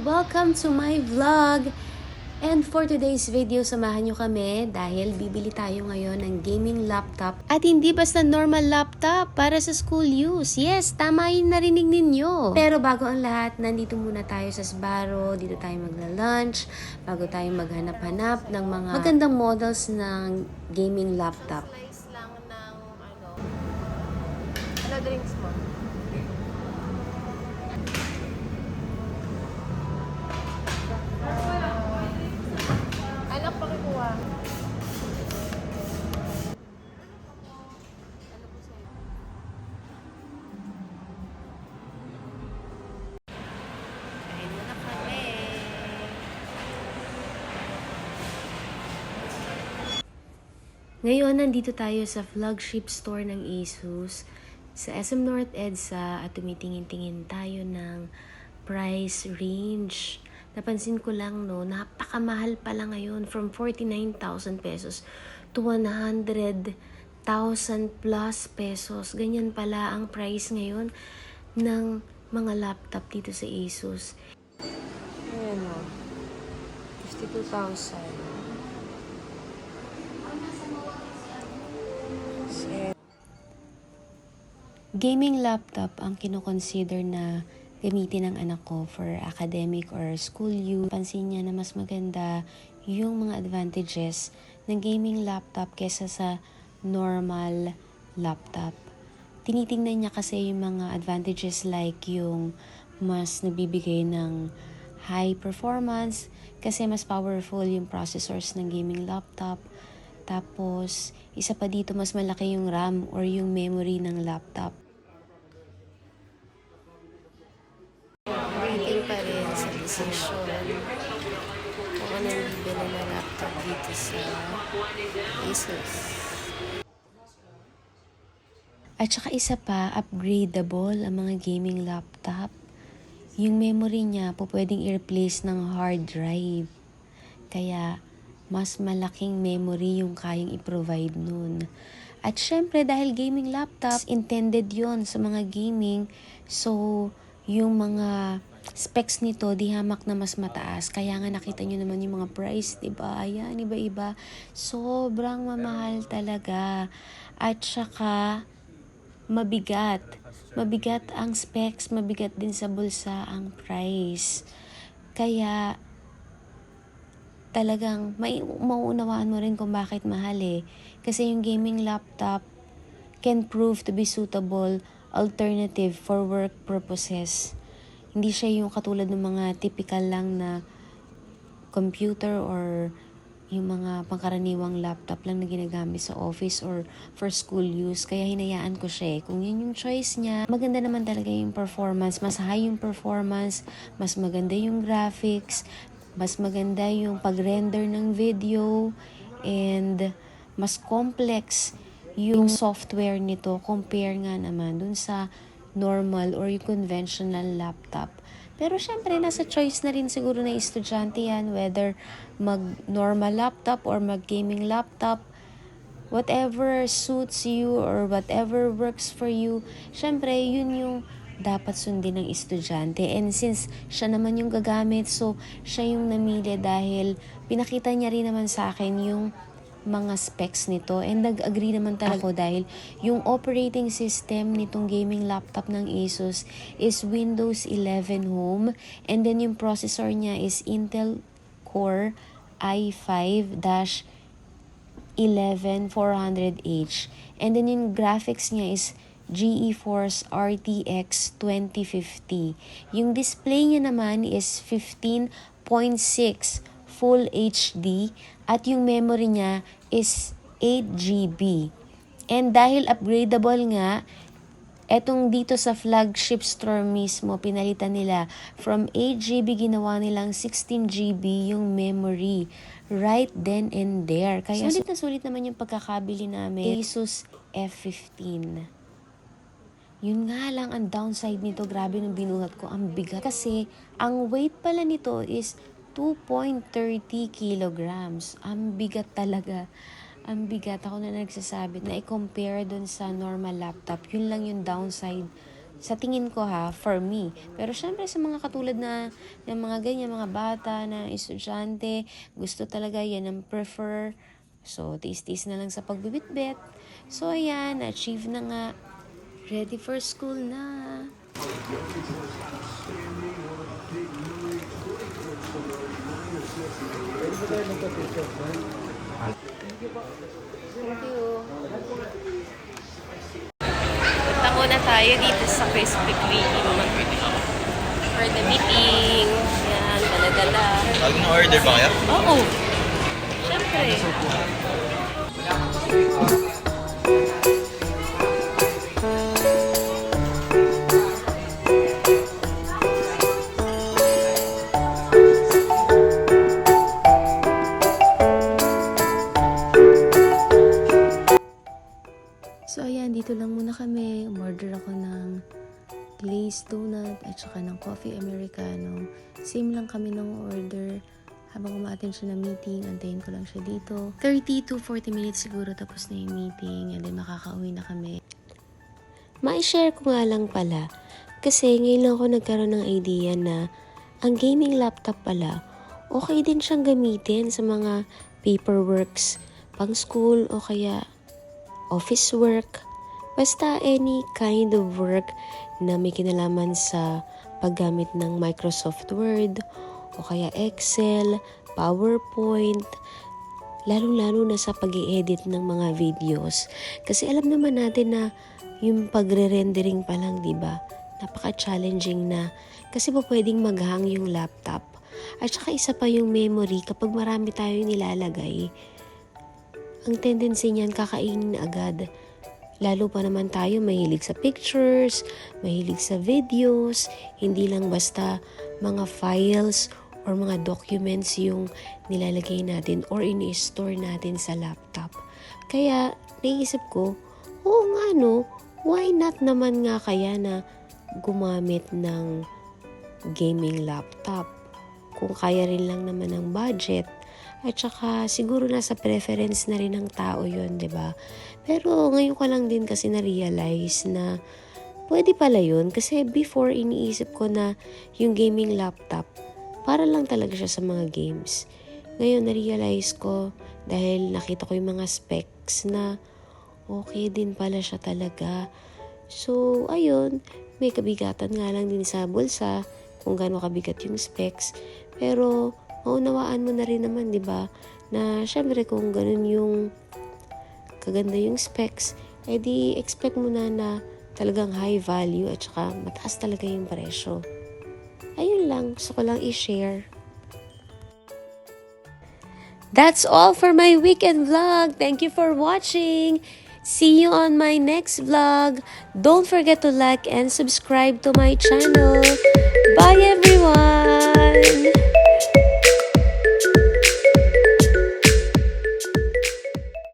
Welcome to my vlog! And for today's video, samahan nyo kami dahil bibili tayo ngayon ng gaming laptop. At hindi basta normal laptop para sa school use. Yes, tama yung narinig ninyo. Pero bago ang lahat, nandito muna tayo sa Sbarro. Dito tayo magla-lunch. Bago tayo maghanap-hanap ng mga magandang models ng gaming laptop. Slice lang ng ano drinks mo? Anak, pakikuha. Kain muna kami. Ngayon, nandito tayo sa flagship store ng Asus sa SM North EDSA at tumitingin-tingin tayo ng price range. Napansin ko lang, no, napakamahal pala ngayon from 49,000 pesos to 100,000 plus pesos. Ganyan pala ang price ngayon ng mga laptop dito sa Asus. Ayan o. 52,000. Gaming laptop ang kinoconsider na gamitin ng anak ko for academic or school use. Pansin niya na mas maganda yung mga advantages ng gaming laptop kesa sa normal laptop. Tinitingnan niya kasi yung mga advantages like yung mas nabibigay ng high performance kasi mas powerful yung processors ng gaming laptop. Tapos, isa pa dito, mas malaki yung RAM or yung memory ng laptop. Waiting pa rin sa decision kung anong bibili na laptop dito sa Asus. At saka isa pa, upgradable ang mga gaming laptop. Yung memory niya po pwedeng i-replace ng hard drive. Kaya, mas malaking memory yung kayang i-provide nun. At syempre, dahil gaming laptop, intended yon sa mga gaming. So, yung mga specs nito, di hamak na mas mataas. Kaya nga nakita nyo naman yung mga price, diba? Ayan, iba-iba. Sobrang mamahal talaga. At saka, mabigat. Mabigat ang specs, mabigat din sa bulsa ang price. Kaya, talagang mauunawaan mo rin kung bakit mahal eh. Kasi yung gaming laptop can prove to be suitable alternative for work purposes. Hindi siya yung katulad ng mga typical lang na computer or yung mga pangkaraniwang laptop lang na ginagamit sa office or for school use. Kaya hinayaan ko siya eh. Kung yun yung choice niya, maganda naman talaga yung performance. Mas high yung performance, mas maganda yung graphics, mas maganda yung pag-render ng video, and mas complex yung software nito compare nga naman dun sa normal or yung conventional laptop. Pero syempre, nasa choice na rin siguro na estudyante yan, whether mag-normal laptop or mag-gaming laptop. Whatever suits you or whatever works for you, syempre, yun yung dapat sundin ng estudyante. And since siya naman yung gagamit, so siya yung namili dahil pinakita niya rin naman sa akin yung mga specs nito. And nag-agree naman talaga ako dahil yung operating system nitong gaming laptop ng Asus is Windows 11 Home. And then yung processor niya is Intel Core i5-11400H. And then yung graphics niya is GeForce RTX 2050. Yung display niya naman is 15.6 Full HD at yung memory niya is 8GB. And dahil upgradable nga, etong dito sa flagship store mismo, pinalitan nila from 8GB, ginawa nilang 16GB yung memory. Right then and there. Kaya sulit naman yung pagkakabili namin. Asus F15. Yun nga lang ang downside nito, grabe nung binuhat ko, ang bigat. Kasi ang weight pala nito is 2.30 kilograms. Ang bigat talaga. Ang bigat. Ako na nagsasabi na i-compare dun sa normal laptop. Yun lang yung downside Sa tingin ko ha, for me. Pero syempre sa mga katulad na ng mga ganyan, mga bata na estudyante, gusto talaga yan ang prefer. So, tiis-tiis na lang sa pagbibitbit. So, ayan, achieve na nga. Ready for school na. Thank you. Punta muna tayo dito sa Krispy Kreme for the meeting. Yan, dala-dala. Bagong order ba kaya? Oo. Siyempre. So, ayan, dito lang muna kami. Umorder ako ng glazed donut at saka ng coffee americano. Same lang kami ng order. Habang umaattend siya ng meeting, antayin ko lang siya dito. 30 to 40 minutes siguro tapos na yung meeting and then makakauwi na kami. Ma-share ko nga lang pala kasi ngayon lang ako nagkaroon ng idea na ang gaming laptop pala, okay din siyang gamitin sa mga paperworks, pang school o kaya office work, basta any kind of work na may kinalaman sa paggamit ng Microsoft Word o kaya Excel, PowerPoint, lalong-lalo na sa pag-i-edit ng mga videos. Kasi alam naman natin na yung pagre-rendering pa lang, di ba? Napaka-challenging na kasi po pwedeng maghang yung laptop. At saka isa pa yung memory kapag marami tayong nilalagay. Ang tendency niyan kakainin agad. Lalo pa naman tayo mahilig sa pictures, mahilig sa videos, hindi lang basta mga files or mga documents yung nilalagay natin or ini-store natin sa laptop. Kaya naisip ko, oo nga no, why not naman nga kaya na gumamit ng gaming laptop? Kung kaya rin lang naman ng budget. At saka siguro nasa preference na rin ng tao yun, 'di ba? Pero ngayon ko lang din kasi na-realize na pwede pala yun. Kasi before iniisip ko na yung gaming laptop, para lang talaga siya sa mga games. Ngayon na-realize ko dahil nakita ko yung mga specs na okay din pala siya talaga. So, ayun, may kabigatan nga lang din sa bulsa kung gaano kabigat yung specs. Pero maunawaan mo na rin naman, di ba? Na syempre kung ganun yung kaganda yung specs, edi expect mo na talagang high value at saka mataas talaga yung presyo. Ayun lang, gusto ko lang i-share. That's all for my weekend vlog. Thank you for watching. See you on my next vlog. Don't forget to like and subscribe to my channel. Bye everyone!